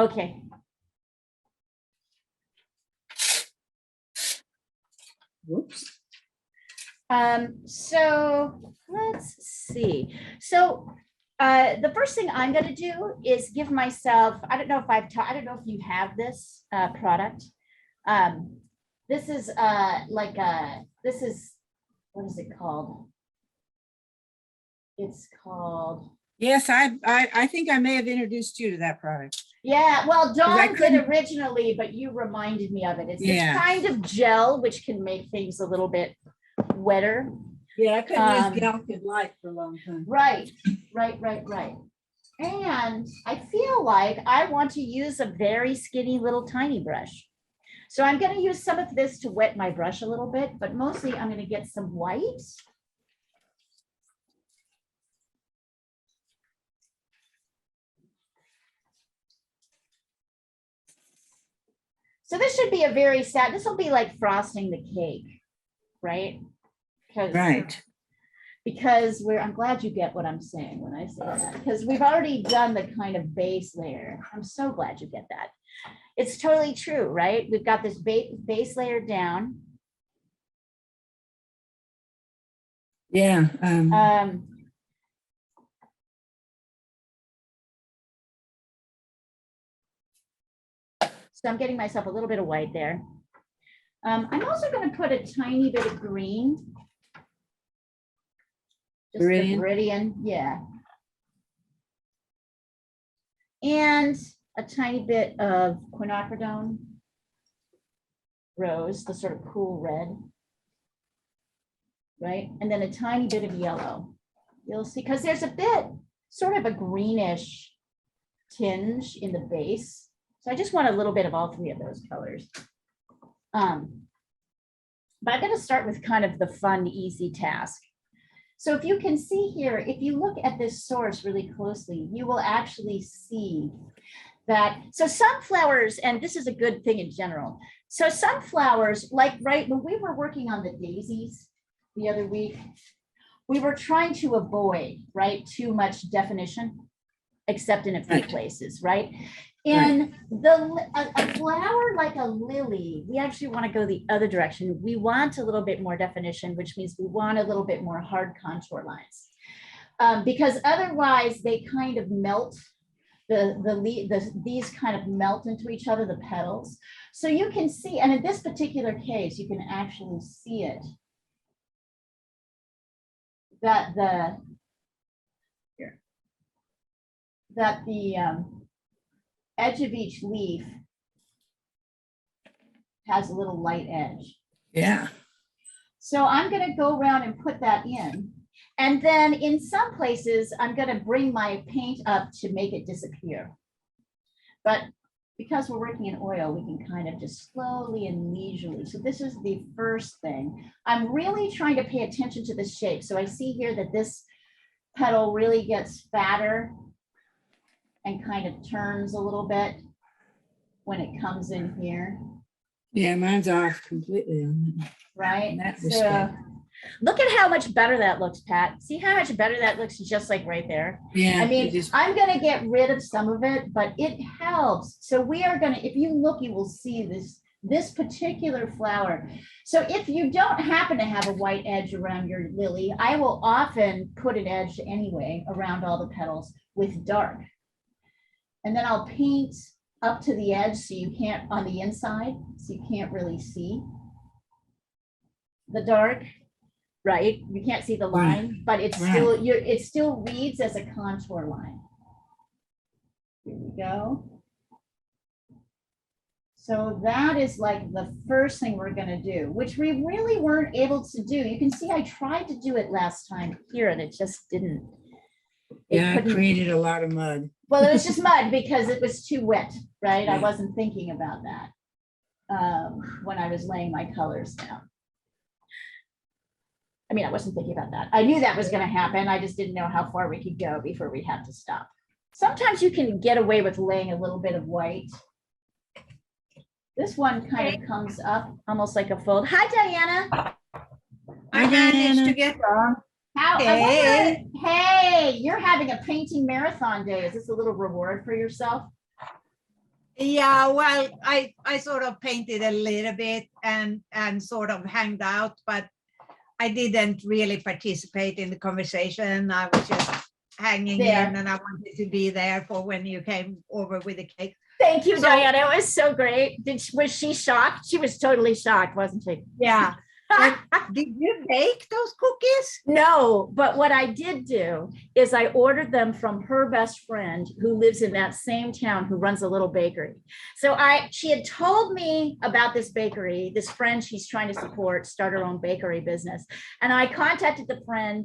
Okay. Whoops. So let's see. So the first thing I'm going to do is give myself, I don't know if I don't know if you have this product. This is what is it called? It's called. Yes, I think I may have introduced you to that product. Yeah, well, Dawn did couldn't- originally, but you reminded me of it. It's Yeah. this kind of gel, which can make things a little bit wetter. Yeah, I couldn't Um, use Galkin Light for a long time. Right. And I feel like I want to use a very skinny little tiny brush. So I'm going to use some of this to wet my brush a little bit, but mostly I'm going to get some white. So this should be a very sad, this will be like frosting the cake, right? Right. Because I'm glad you get what I'm saying when I say that, because we've already done the kind of base layer. I'm so glad you get that. It's totally true, right? We've got this base layer down. Yeah. So I'm getting myself a little bit of white there. I'm also going to put a tiny bit of green. Just Viridian? the Viridian, yeah. And a tiny bit of quinacridone rose, the sort of cool red. Right, and then a tiny bit of yellow. You'll see, because there's a bit, sort of a greenish tinge in the base. So I just want a little bit of all three of those colors. But I'm going to start with kind of the fun, easy task. So if you can see here, if you look at this source really closely, you will actually see that, so sunflowers, and this is a good thing in general. So sunflowers, like right when we were working on the daisies the other week, we were trying to avoid, right, too much definition, except in a few places, right? And a flower like a lily, we actually want to go the other direction. We want a little bit more definition, which means we want a little bit more hard contour lines. Because otherwise they kind of melt, these kind of melt into each other, the petals. So you can see, and in this particular case, you can actually see it, that the edge of each leaf has a little light edge. Yeah. So I'm going to go around and put that in. And then in some places, I'm going to bring my paint up to make it disappear. But because we're working in oil, we can kind of just slowly and leisurely. So this is the first thing. I'm really trying to pay attention to the shape. So I see here that this petal really gets fatter and kind of turns a little bit when it comes in here. Yeah, mine's off completely on that. Right? That So respect. look at how much better that looks, Pat. See how much better that looks, just like right there. Yeah. I mean, I'm going to get rid of some of it, but it helps. So we are going to, if you look, you will see this particular flower. So if you don't happen to have a white edge around your lily, I will often put an edge anyway around all the petals with dark. And then I'll paint up to the edge so you can't, on the inside, so you can't really see the dark, right? You can't see the line, but it's still, it still reads as a contour line. Here we go. So that is like the first thing we're gonna do, which we really weren't able to do. You can see I tried to do it last time here and it just didn't. Yeah, it created a lot of mud. Well, it was just mud because it was too wet, right? I wasn't thinking about that when I was laying my colors down. I mean, I wasn't thinking about that. I knew that was going to happen. I just didn't know how far we could go before we had to stop. Sometimes you can get away with laying a little bit of white. This one kind of comes up almost like a fold. Hi, Diana. I managed to get on. How? Hey. Hey, you're having a painting marathon day. Is this a little reward for yourself? Yeah, well, I sort of painted a little bit and sort of hanged out, but I didn't really participate in the conversation. I was just hanging There. in, and I wanted to be there for when you came over with the cake. Thank you, So- Diana. It was so great. Was she shocked? She was totally shocked, wasn't she? Yeah. And did you bake those cookies? No, but what I did do is I ordered them from her best friend who lives in that same town, who runs a little bakery. So she had told me about this bakery, this friend she's trying to support, start her own bakery business. And I contacted the friend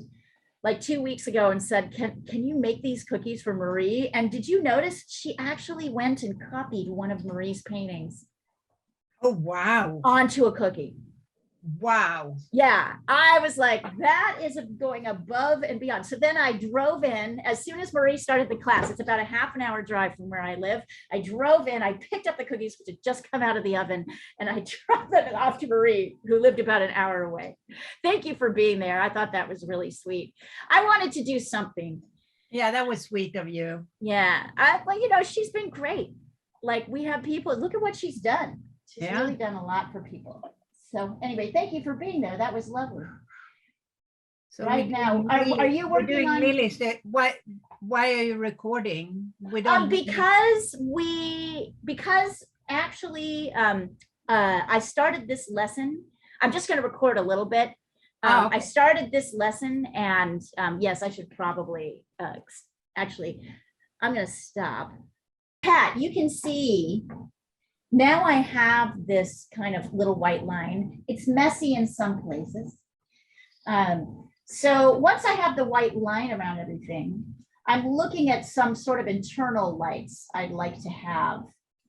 like 2 weeks ago and said, can you make these cookies for Marie? And did you notice she actually went and copied one of Marie's paintings Oh, wow. onto a cookie? Wow. Yeah, I was like, that is going above and beyond. So then I drove in as soon as Marie started the class. It's about a half an hour drive from where I live. I drove in, I picked up the cookies which had just come out of the oven, and I dropped them off to Marie, who lived about an hour away. Thank you for being there. I thought that was really sweet. I wanted to do something. Yeah, that was sweet of you. Yeah, well, she's been great. Like, we have people, look at what she's done. She's Yeah. really done a lot for people. So anyway, thank you for being there. That was lovely. So Right we're now, doing are you we're working doing on- Lily's day. Why are you recording? We don't Because actually, I started this lesson. I'm just going to record a little bit. Oh, okay. I started this lesson, and yes, I should probably actually, I'm going to stop. Pat, you can see now I have this kind of little white line. It's messy in some places. So once I have the white line around everything, I'm looking at some sort of internal lights I'd like to have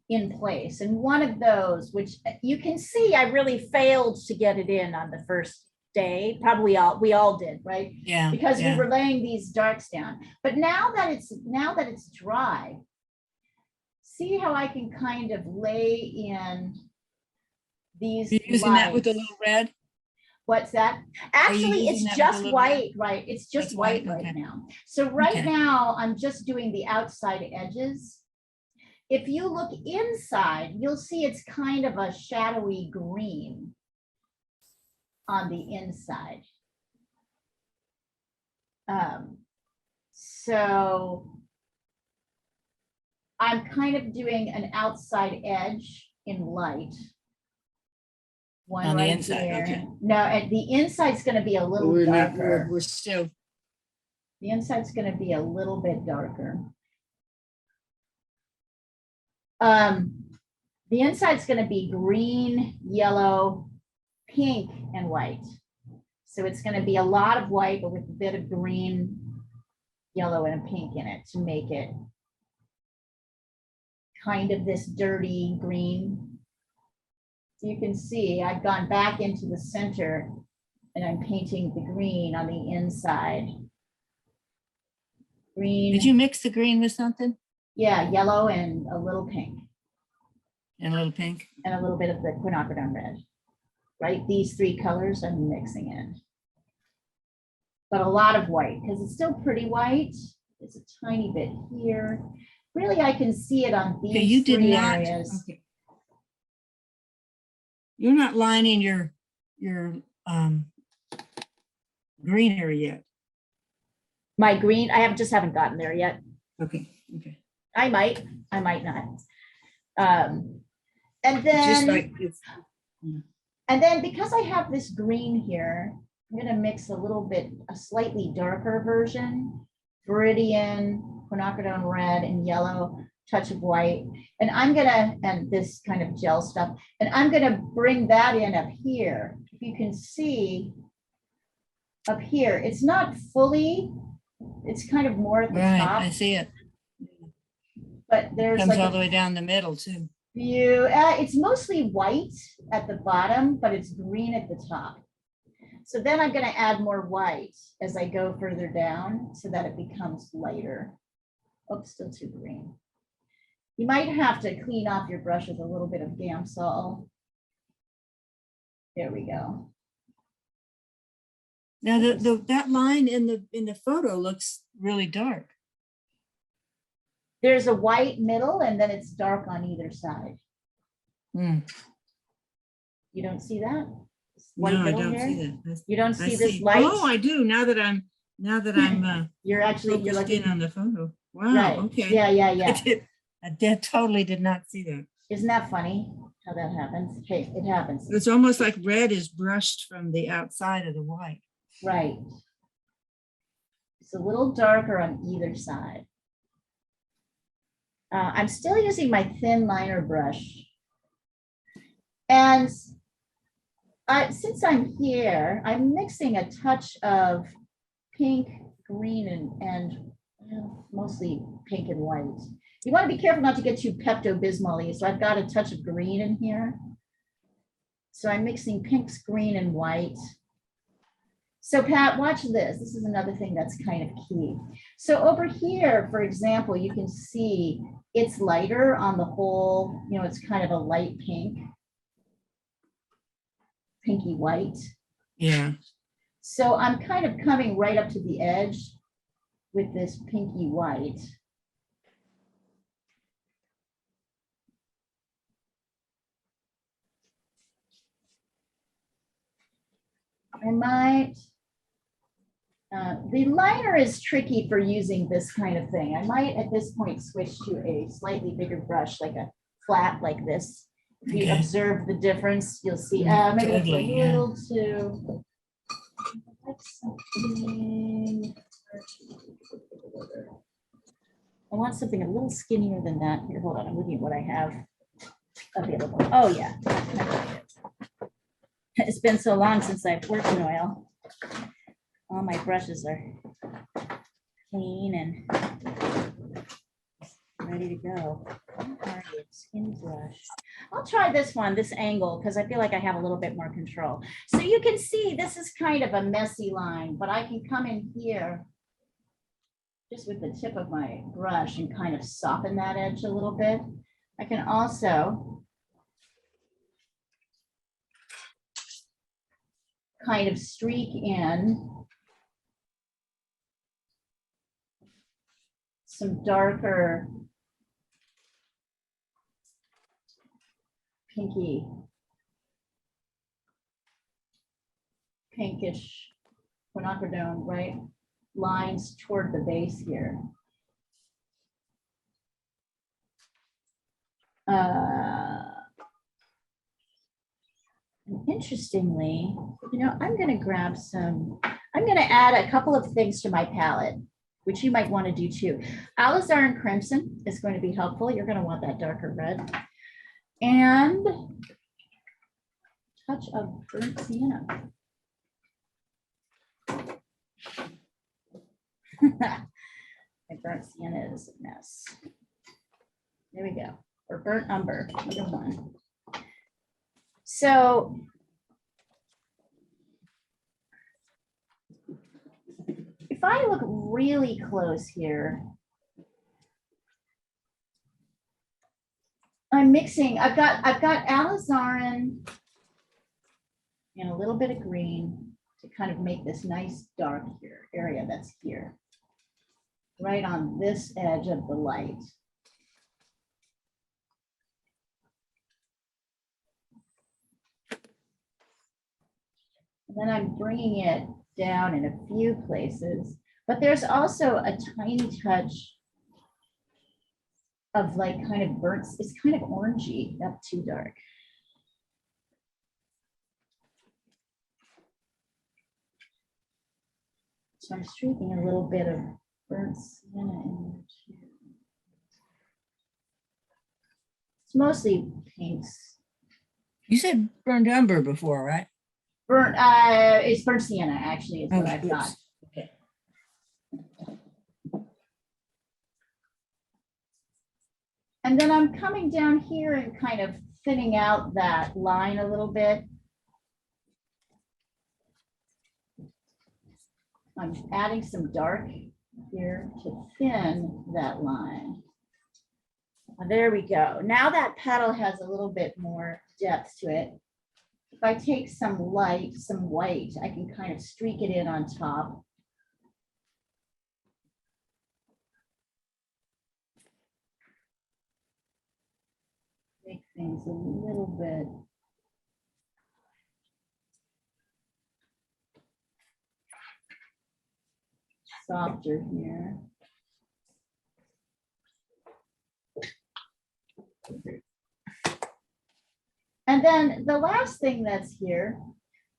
in place. And one of those, which you can see, I really failed to get it in on the first day. Probably we all did, right? Yeah. Because yeah. we were laying these darks down. But now that it's dry, see how I can kind of lay in these You're using that with the lights. little red? What's that? you Actually, using it's that with just the little white, right? It's just That's white white, right okay. now. So right Okay. now, I'm just doing the outside edges. If you look inside, you'll see it's kind of a shadowy green on the inside. So I'm kind of doing an outside edge in light. One On the right inside, here. okay. No, and the inside's gonna be a little We're not, darker. we're still, The inside's gonna be a little bit darker. The inside's gonna be green, yellow, pink, and white. So it's gonna be a lot of white, but with a bit of green, yellow, and a pink in it to make it kind of this dirty green. So you can see I've gone back into the center and I'm painting the green on the inside. Green, did you mix the green with something? yeah, yellow and a little pink And a little pink? and a little bit of the quinacridone red, right? These three colors I'm mixing in. But a lot of white because it's still pretty white. It's a tiny bit here. Really, I can see it on Okay, you these did three not. areas. Okay. You're not lining your green area yet. My green, I just haven't gotten there yet. Okay, okay. I might not. And Just then, like it's, because I have this green here, I'm gonna mix a little bit, a slightly darker version, Viridian, quinacridone red and yellow, touch of white. And and this kind of gel stuff, and I'm gonna bring that in up here. If you can see up here, it's not fully, it's kind of more at the right, top, I see it. but there's Comes like all a the way down the middle too. it's mostly white at the bottom, but it's green at the top. So then I'm going to add more white as I go further down so that it becomes lighter. Oops, still too green. You might have to clean off your brush with a little bit of Gamsol. There we go. Now that line in the photo looks really dark. There's a white middle and then it's dark on either side. Hmm. You don't see that? No, White I middle don't here? see that. You don't I see this see. light? Oh, I do, now that I'm You're actually, you're focused in looking, on the photo. Wow, right, okay. yeah, yeah, I yeah. totally did not see that. Isn't that funny how that happens? Hey, it happens, It's almost like red is brushed from the outside of the white. right. It's a little darker on either side. I'm still using my thin liner brush. And since I'm here, I'm mixing a touch of pink, green, and well, mostly pink and white. You want to be careful not to get too Pepto-Bismol-y, so I've got a touch of green in here. So I'm mixing pinks, green, and white. So Pat, watch this. This is another thing that's kind of key. So over here, for example, you can see it's lighter on the whole, you know, it's kind of a light pink, pinky white. Yeah. So I'm kind of coming right up to the edge with this pinky white. I might, the liner is tricky for using this kind of thing. I might at this point switch to a slightly bigger brush, like a flat like this. If you Okay. observe the difference, you'll see, Mm, maybe it's a totally, yeah. little too. Like something. I want something a little skinnier than that. Here, hold on, I'm looking at what I have available. Oh, yeah. It's been so long since I've worked in oil. All my brushes are clean and ready to go. Target skin brush. I'll try this one, this angle, because I feel like I have a little bit more control. So you can see this is kind of a messy line, but I can come in here just with the tip of my brush and kind of soften that edge a little bit. I can also kind of streak in some darker pinky, pinkish quinacridone, right? Lines toward the base here. And interestingly, you know, I'm going to grab some, I'm going to add a couple of things to my palette, which you might want to do too. Alizarin Crimson is going to be helpful. You're going to want that darker red. And touch of burnt sienna. My burnt sienna is a mess. There we go. Or burnt umber, either one. So if I look really close here, I'm mixing, I've got alizarin and a little bit of green to kind of make this nice dark here area that's here, right on this edge of the light. And then I'm bringing it down in a few places, but there's also a tiny touch of like kind of burnt, it's kind of orangey, not too dark. So I'm streaking a little bit of burnt sienna in there too. It's mostly pinks. You said burned umber before, right? Burnt, it's burnt sienna actually is what Oh, I've got. oops. Okay. And then I'm coming down here and kind of thinning out that line a little bit. I'm adding some dark here to thin that line. There we go. Now that petal has a little bit more depth to it. If I take some light, some white, I can kind of streak it in on top. things a little bit. Softer here. And then the last thing that's here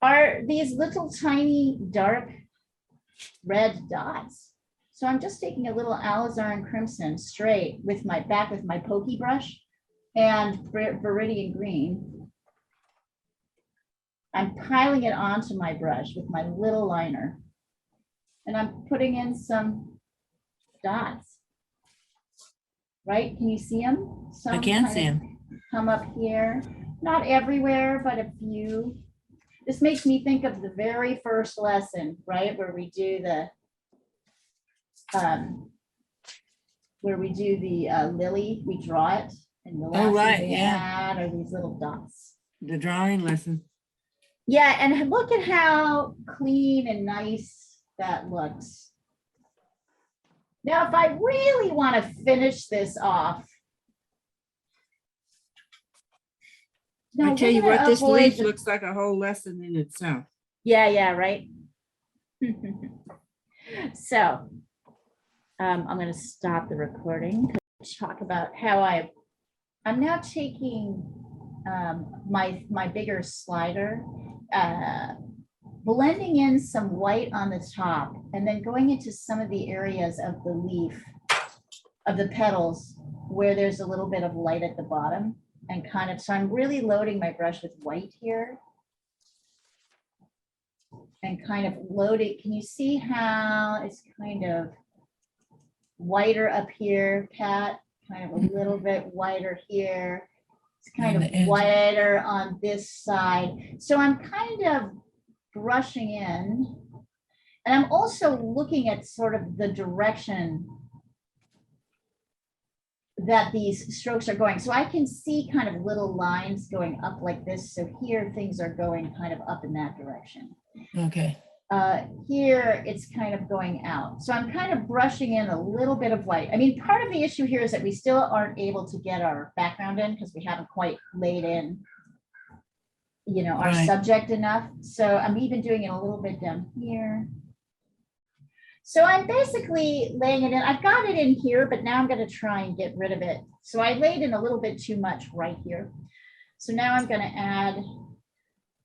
are these little tiny dark red dots. So I'm just taking a little alizarin crimson straight with my pokey brush and Viridian green. I'm piling it onto my brush with my little liner. And I'm putting in some dots. Right? Can you see them? I can see them. Come up here, not everywhere, but a few. This makes me think of the very first lesson, right? Where we do the lily, we draw it, and the last right, thing we yeah. add are these little dots. The drawing lesson. Yeah, and look at how clean and nice that looks. Now, if I really want to finish this off. I no, tell we're you gonna what, this avoid leaf the- looks like a whole lesson in itself. Yeah, right. So I'm going to stop the recording to talk about how I'm now taking my bigger slider, blending in some white on the top, and then going into some of the areas of the leaf, of the petals, where there's a little bit of light at the bottom, and kind of, so I'm really loading my brush with white here. And kind of load it. Can you see how it's kind of whiter up here, Pat? Kind of a little bit whiter here. It's kind On of the edge. whiter on this side. So I'm kind of brushing in. And I'm also looking at sort of the direction that these strokes are going. So I can see kind of little lines going up like this. So here things are going kind of up in that direction. Okay. Here it's kind of going out. So I'm kind of brushing in a little bit of white. I mean, part of the issue here is that we still aren't able to get our background in because we haven't quite laid in, you know, our Right. subject enough. So I'm even doing it a little bit down here. So I'm basically laying it in. I've got it in here, but now I'm going to try and get rid of it. So I laid in a little bit too much right here. So now I'm going to add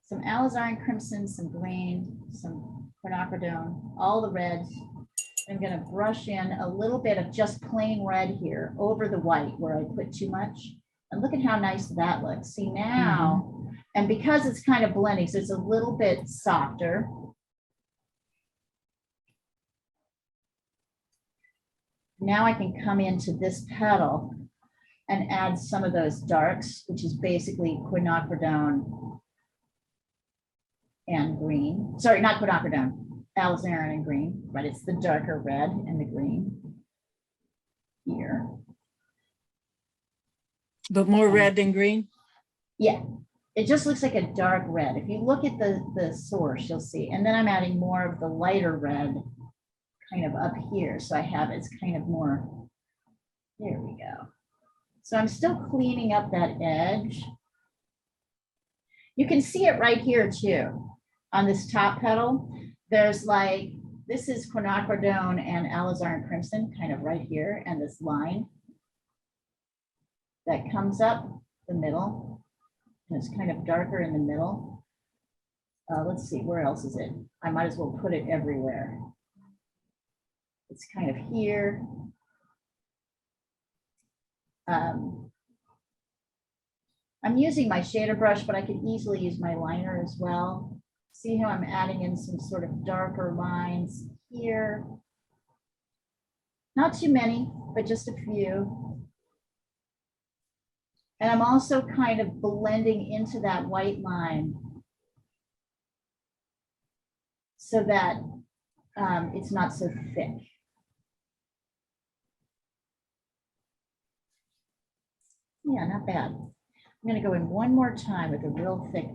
some alizarin crimson, some green, some quinacridone, all the reds. I'm going to brush in a little bit of just plain red here over the white where I put too much. And look at how nice that looks. See now, and because it's kind of blending, so it's a little bit softer. Now I can come into this petal and add some of those darks, which is basically quinacridone and green. Sorry, not quinacridone, alizarin and green, but it's the darker red and the green here. But more red than green? Yeah, it just looks like a dark red. If you look at the source, you'll see. And then I'm adding more of the lighter red kind of up here. So I have, it's kind of more, there we go. So I'm still cleaning up that edge. You can see it right here too. On this top petal, there's like, this is quinacridone and alizarin crimson kind of right here, and this line that comes up the middle, and it's kind of darker in the middle. Let's see, where else is it? I might as well put it everywhere. It's kind of here. I'm using my shader brush, but I could easily use my liner as well. See how I'm adding in some sort of darker lines here. Not too many, but just a few. And I'm also kind of blending into that white line so that it's not so thick. Yeah, not bad. I'm going to go in one more time with a real thick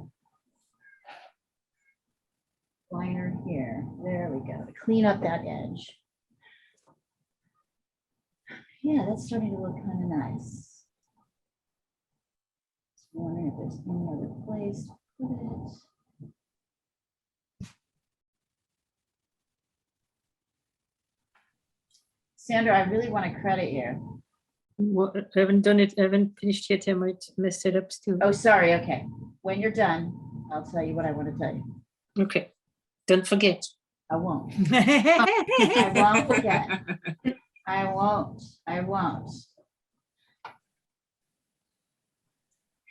liner here. There we go. To clean up that edge. Yeah, that's starting to look kind of nice. wondering if there's any other place to put it. Sandra, I really want to credit you. I haven't done it, I haven't finished yet, I might mess it up still. Oh, sorry, okay. When you're done, I'll tell you what I want to tell you. Okay, don't forget. I won't. I won't forget. I won't. I won't.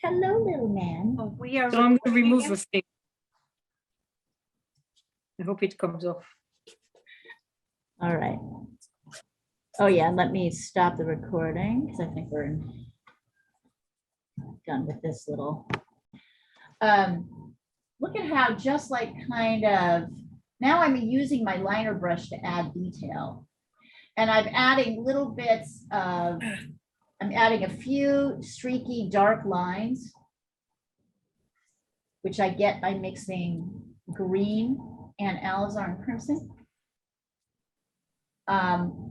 Hello, little man. Oh, we are So I'm gonna recording remove again? a thing. I hope it comes off. All right. Oh, yeah, let me stop the recording because I think we're done with this little. Look at how just like kind of, now I'm using my liner brush to add detail. And I'm adding little bits of, I'm adding a few streaky dark lines, which I get by mixing green and alizarin crimson.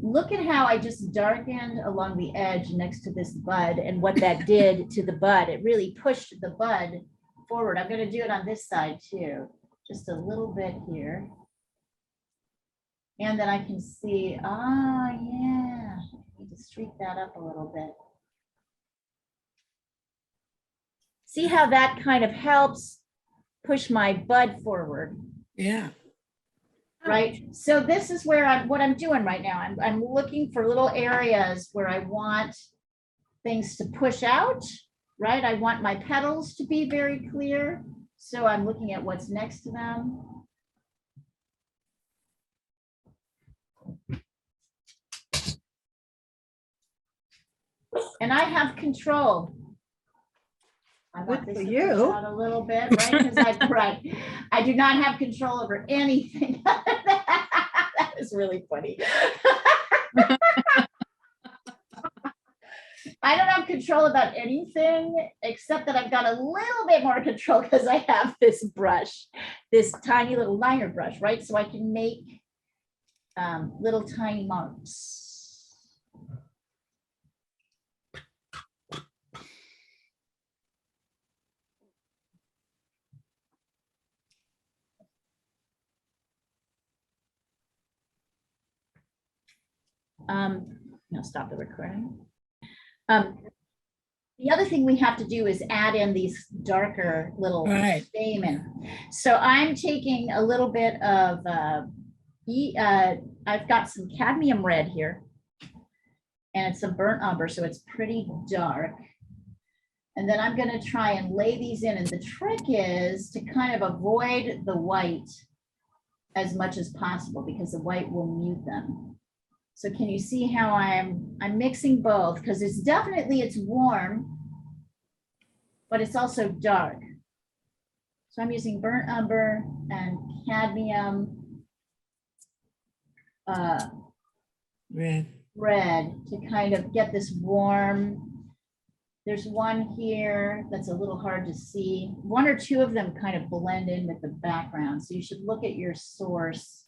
Look at how I just darkened along the edge next to this bud and what that did to the bud. It really pushed the bud forward. I'm going to do it on this side too, just a little bit here. And then I can see, ah, yeah, I need to streak that up a little bit. See how that kind of helps push my bud forward. Yeah. Right, so this is where what I'm doing right now. I'm looking for little areas where I want things to push out, right? I want my petals to be very clear. So I'm looking at what's next to them. And I have control. I want Good this for to push you. out a little bit, right? Because I do not have control over anything. That is really funny. I don't have control about anything except that I've got a little bit more control because I have this brush, this tiny little liner brush, right? So I can make little tiny marks. No, stop the recording. The other thing we have to do is add in these darker little Right. stamen. So I'm taking a little bit of, I've got some cadmium red here. And it's some burnt umber, so it's pretty dark. And then I'm gonna try and lay these in. And the trick is to kind of avoid the white as much as possible because the white will mute them. So can you see how I'm mixing both? Because it's definitely, it's warm, but it's also dark. So I'm using burnt umber and cadmium Red. red to kind of get this warm. There's one here that's a little hard to see. One or two of them kind of blend in with the background. So you should look at your source.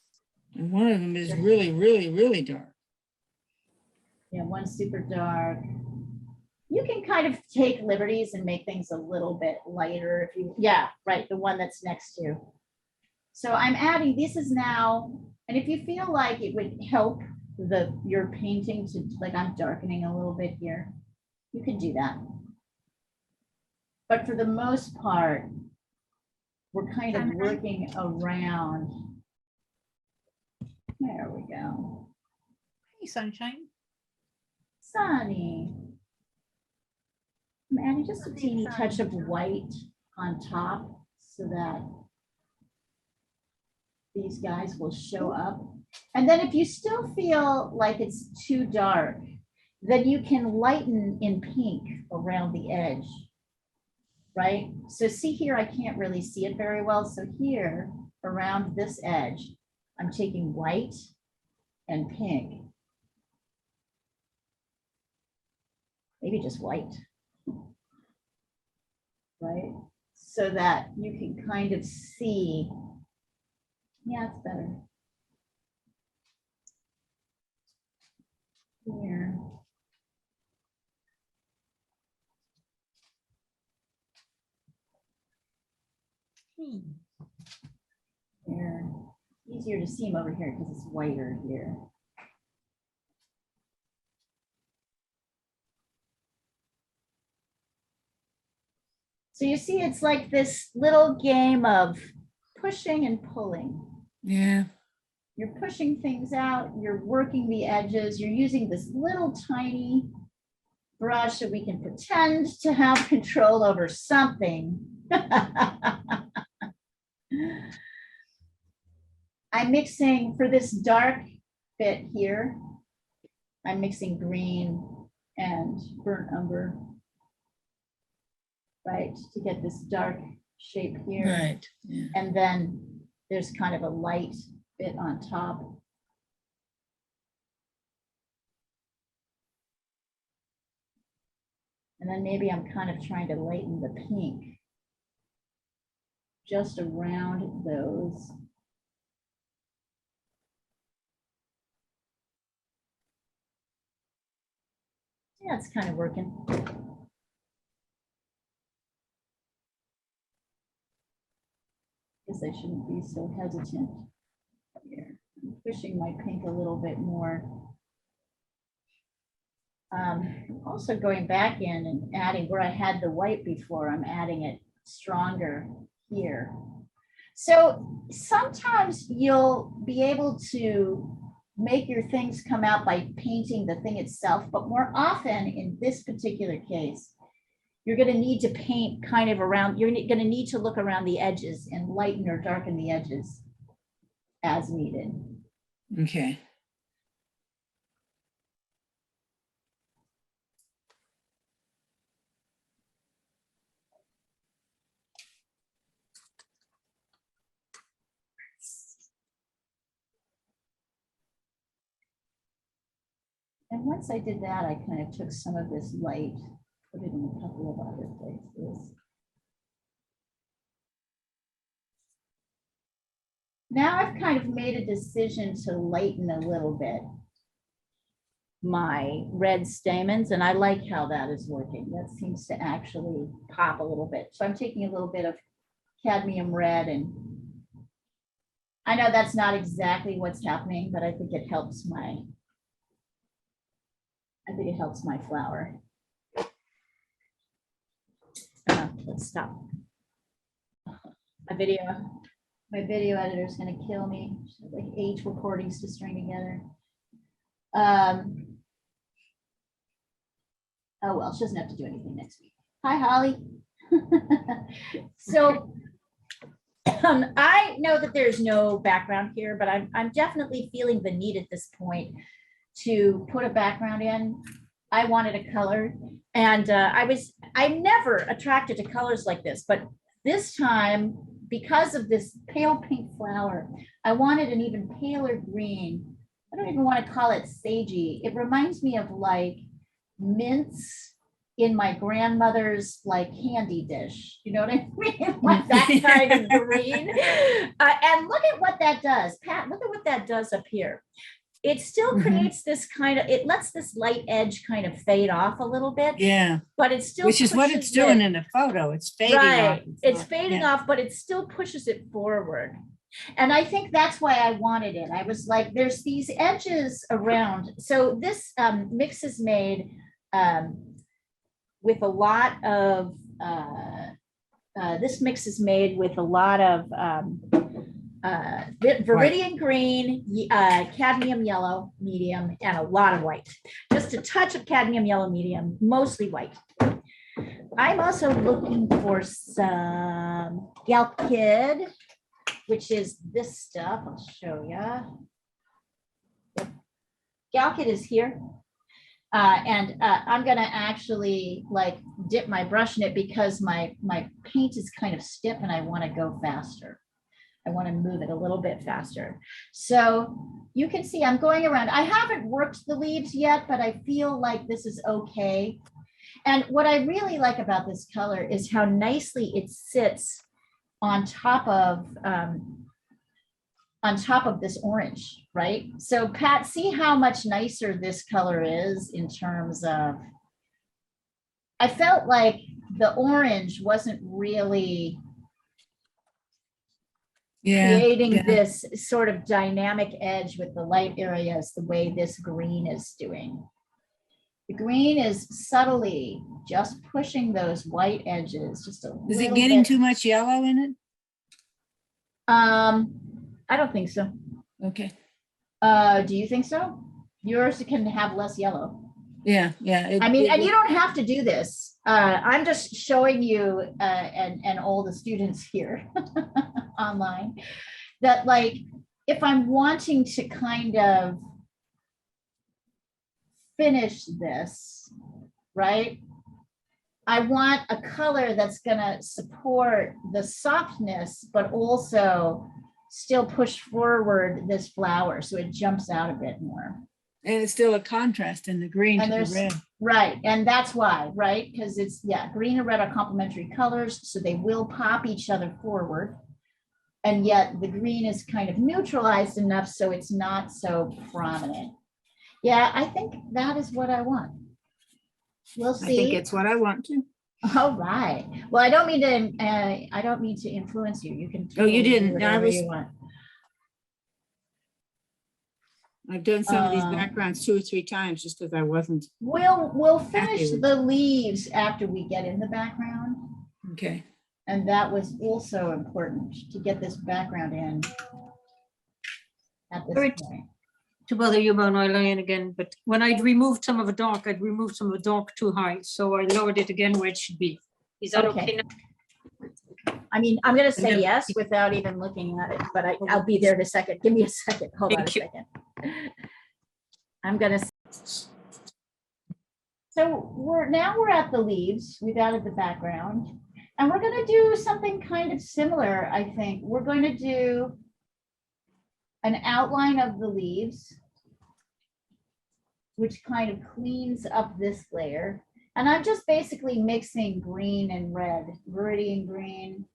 And one of them is really, really, really dark. Yeah, one's super dark. You can kind of take liberties and make things a little bit lighter if you, yeah, right, the one that's next to. So I'm adding, this is now, and if you feel like it would help your painting to, like I'm darkening a little bit here, you can do that. But for the most part, we're kind of working around. There we go. Hey, sunshine. Sunny. I'm adding just a teeny touch of white on top so that these guys will show up. And then if you still feel like it's too dark, then you can lighten in pink around the edge, right? So see here, I can't really see it very well. So here around this edge, I'm taking white and pink. Maybe just white, right? So that you can kind of see, yeah, it's better. Here. Here, easier to see them over here because it's whiter here. So you see, it's like this little game of pushing and pulling. Yeah. You're pushing things out, you're working the edges, you're using this little tiny brush so we can pretend to have control over something. I'm mixing for this dark bit here, I'm mixing green and burnt umber, right, to get this dark shape here. Right. Yeah. And then there's kind of a light bit on top. And then maybe I'm kind of trying to lighten the pink just around those. Yeah, it's kind of working. Guess I shouldn't be so hesitant here. I'm pushing my pink a little bit more. Also going back in and adding where I had the white before, I'm adding it stronger here. So sometimes you'll be able to make your things come out by painting the thing itself, but more often in this particular case, you're going to need to paint kind of around, you're going to need to look around the edges and lighten or darken the edges as needed. Okay. And once I did that, I kind of took some of this light, put it in a couple of other places. Now I've kind of made a decision to lighten a little bit my red stamens, and I like how that is working. That seems to actually pop a little bit. So I'm taking a little bit of cadmium red, and I know that's not exactly what's happening, but I think it helps my flower. Let's stop. My video editor is going to kill me. Like 8 recordings to string together. Oh well, she doesn't have to do anything next week. Hi, Holly. So I know that there's no background here, but I'm definitely feeling the need at this point to put a background in. I wanted a color, and I'm never attracted to colors like this, but this time, because of this pale pink flower, I wanted an even paler green. I don't even want to call it sagey. It reminds me of like mints in my grandmother's like candy dish. You know what I mean? Like that kind of green. And look at what that does. Pat, look at what that does up here. It still creates this kind of, it lets this light edge kind of fade off a little bit, Yeah. but it still Which is what pushes it's doing it. in the photo. It's fading off. Right, it's not- fading yeah. off, but it still pushes it forward. And I think that's why I wanted it. I was like, there's these edges around. So this mix is made with a lot of, this mix is made with a lot of Viridian green, cadmium yellow, medium, and a lot of white. Just a touch of cadmium yellow, medium, mostly white. I'm also looking for some Galkid, which is this stuff. I'll show you. Galkid is here. And I'm gonna actually like dip my brush in it because my paint is kind of stiff and I want to go faster. I want to move it a little bit faster. So you can see I'm going around. I haven't worked the leaves yet, but I feel like this is okay. And what I really like about this color is how nicely it sits on top of this orange, right? So Pat, see how much nicer this color is in terms of, I felt like the orange wasn't really Yeah. creating yeah. this sort of dynamic edge with the light areas the way this green is doing. The green is subtly just pushing those white edges just a Is it little getting bit. too much yellow in it? I don't think so. Okay. Do you think so? Yours can have less yellow. Yeah, yeah. I mean, and you don't have to do this. I'm just showing you and all the students here online that, like, if I'm wanting to kind of finish this, right? I want a color that's gonna support the softness, but also still push forward this flower so it jumps out a bit more. And it's still a contrast in the green And to the there's, red. right, and that's why, right? Because it's, yeah, green and red are complementary colors, so they will pop each other forward. And yet the green is kind of neutralized enough so it's not so prominent. Yeah, I think that is what I want. We'll I think see. it's what I want to. All right. Well, I don't mean to influence you. You can. Oh, you totally do didn't. No, I whatever was- you want. I've done some of these Um, backgrounds 2 or 3 times just because I wasn't. We'll finish Happy with- the leaves after we get in the background. Okay. And that was also important to get this background in at this Great. point. To bother you about eyeliner again, but when I'd removed some of the dark, I'd removed some of the dark too high, so I lowered it again where it should be. Is that Okay. okay now? I mean, I'm gonna say then- yes without even looking at it, but I'll be there in a second. Give me a second. Hold on a Thank you. second. I'm gonna. So we're at the leaves. We've added the background. And we're gonna do something kind of similar, I think. We're going to do an outline of the leaves, which kind of cleans up this layer. And I'm just basically mixing green and red, viridian green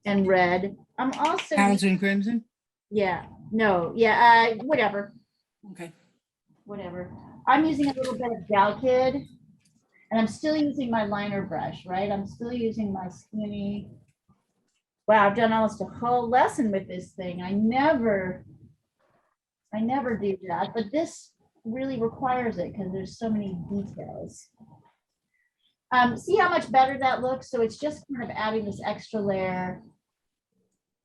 and red. I'm also, Townsend Crimson? yeah, no, yeah, whatever, Okay. whatever. I'm using a little bit of Galkid, and I'm still using my liner brush, right? I'm still using my skinny. Wow, I've done almost a whole lesson with this thing. I never do that, but this really requires it because there's so many details. See how much better that looks? So it's just kind of adding this extra layer.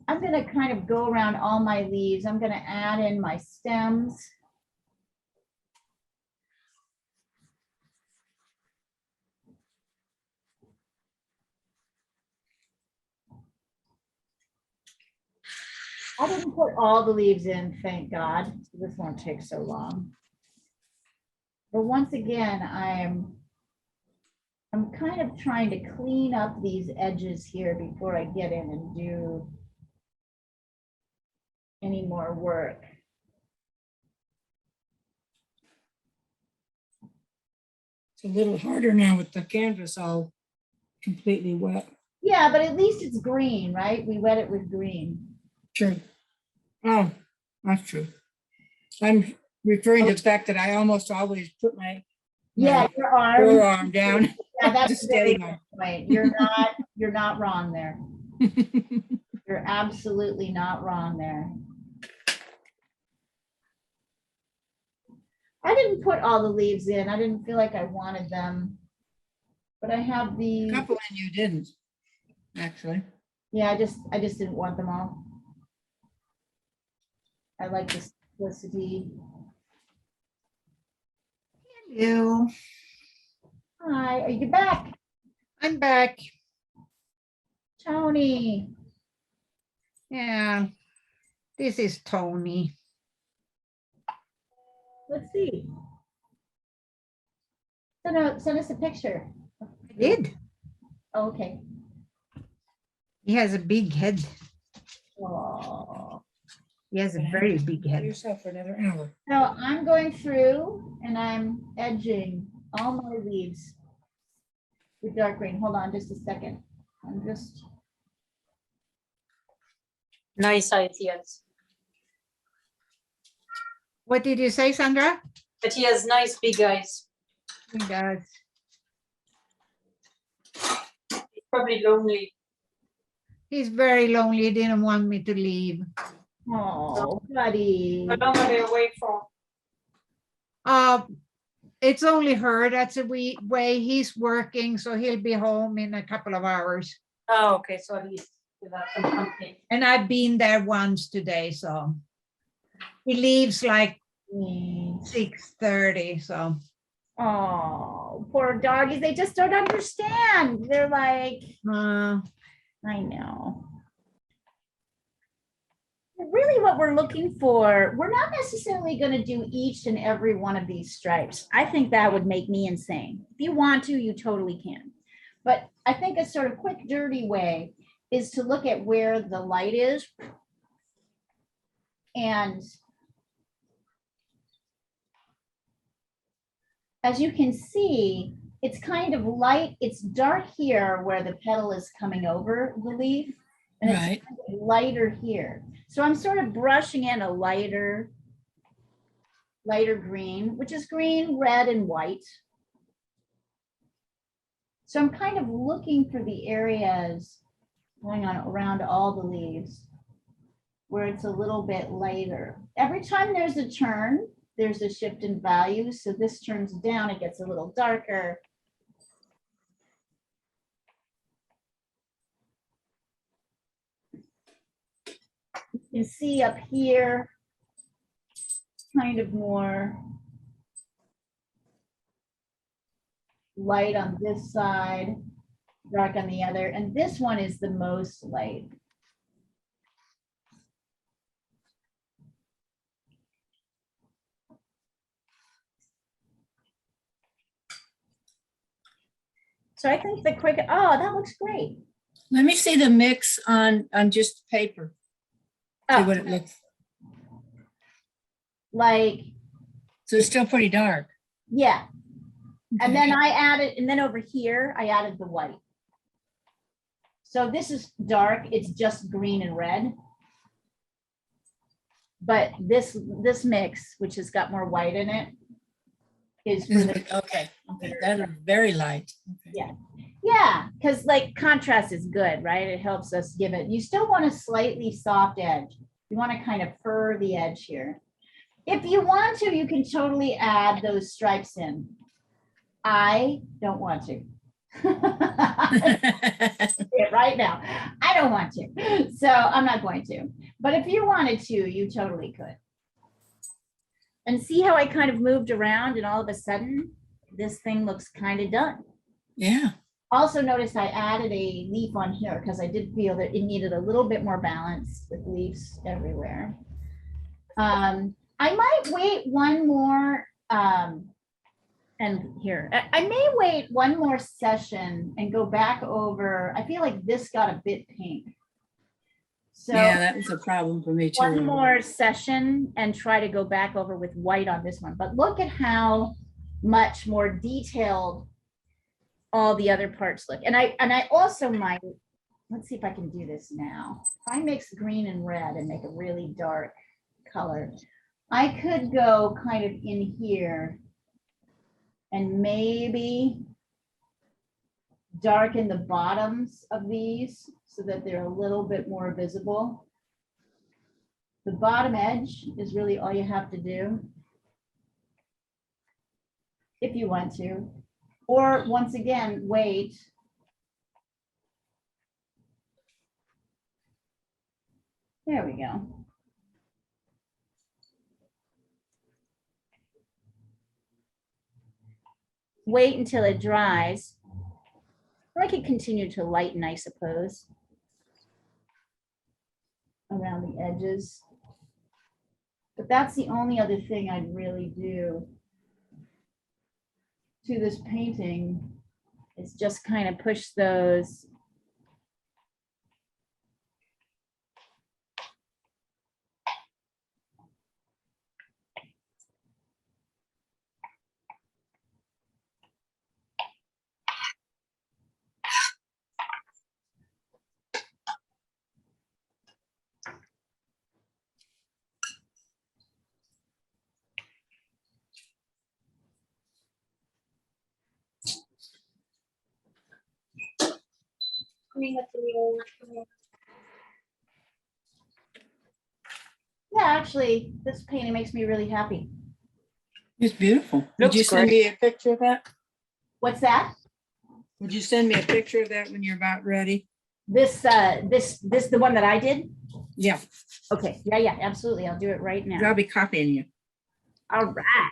I'm gonna kind of go around all my leaves. I'm gonna add in my stems. I didn't put all the leaves in, thank God. So this won't take so long. But once again, I'm kind of trying to clean up these edges here before I get in and do any more work. It's a little harder now with the canvas all completely wet. Yeah, but at least it's green, right? We wet it with green. True. Oh, that's true. I'm referring to the fact that I almost always put my Yeah, your arm. forearm down. Yeah, that's to a very steady good my- point. You're not wrong there. You're absolutely not wrong there. I didn't put all the leaves in. I didn't feel like I wanted them. But I have A the, couple and you didn't, actually. yeah, I just didn't want them all. I like the simplicity. Hello, Hi, are you back, I'm back. Tony? Yeah, this is Tony. Let's see. Send us a picture. I did. Oh, okay. He has a big head. Oh. He has a very big Give head. yourself for another hour. So I'm going through and I'm edging all my leaves with dark green. Hold on just a second. I'm just, Nice ideas. What did you say, Sandra? But he has nice big eyes. He does. He's probably lonely. He's very lonely. He didn't want me to leave. Oh, buddy. How long are they away for? Uh, it's only her. That's a way he's working, so he'll be home in a couple of hours. Oh, okay, so at least without some company. And I've been there once today, so he leaves like Mm. 6:30. So Oh, poor doggies. They just don't understand. They're like, uh, I know. Really what we're looking for, we're not necessarily going to do each and every one of these stripes. I think that would make me insane. If you want to, you totally can. But I think a sort of quick, dirty way is to look at where the light is. And as you can see, it's kind of light. It's dark here where the petal is coming over the leaf. And it's Right. kind of lighter here. So I'm sort of brushing in a lighter green, which is green, red, and white. So I'm kind of looking for the areas going on around all the leaves where it's a little bit lighter. Every time there's a turn, there's a shift in value. So this turns down, it gets a little darker. You can see up here, kind of more light on this side, dark on the other, and this one is the most light. So I think the quick, oh, that looks great. Let me see the mix on just paper. See Oh, what it looks, like, so it's still pretty dark. yeah. And Okay. then I added, and then over here, I added the white. So this is dark, it's just green and red. But this mix, which has got more white in it, is for the, Okay, that is very light. Okay. Yeah. yeah, because like contrast is good, right? It helps us give it, you still want a slightly soft edge. You want to kind of fur the edge here. If you want to, you can totally add those stripes in. I don't want to. Right now, I don't want to. So I'm not going to. But if you wanted to, you totally could. And see how I kind of moved around and all of a sudden, this thing looks kind of done. Yeah, Also notice I added a leaf on here because I did feel that it needed a little bit more balance with leaves everywhere. I might wait one more, and here, I may wait one more session and go back over, I feel like this got a bit pink. So yeah, that was a problem for me too. one more session and try to go back over with white on this one. But look at how much more detailed all the other parts look. And I also might, let's see if I can do this now. If I mix green and red and make a really dark color, I could go kind of in here and maybe darken the bottoms of these so that they're a little bit more visible. The bottom edge is really all you have to do if you want to. Or once again, wait. There we go. Wait until it dries. Or I could continue to lighten, I suppose, around the edges. But that's the only other thing I'd really do to this painting is just kind of push those Yeah, actually, this painting makes me really happy. It's beautiful. Would Looks you send me a picture of that? What's that? Would you send me a picture of that when you're about ready? This, the one that I did? Yeah, Okay, yeah, absolutely. I'll do it right 'cause now. I'll be copying you. All right.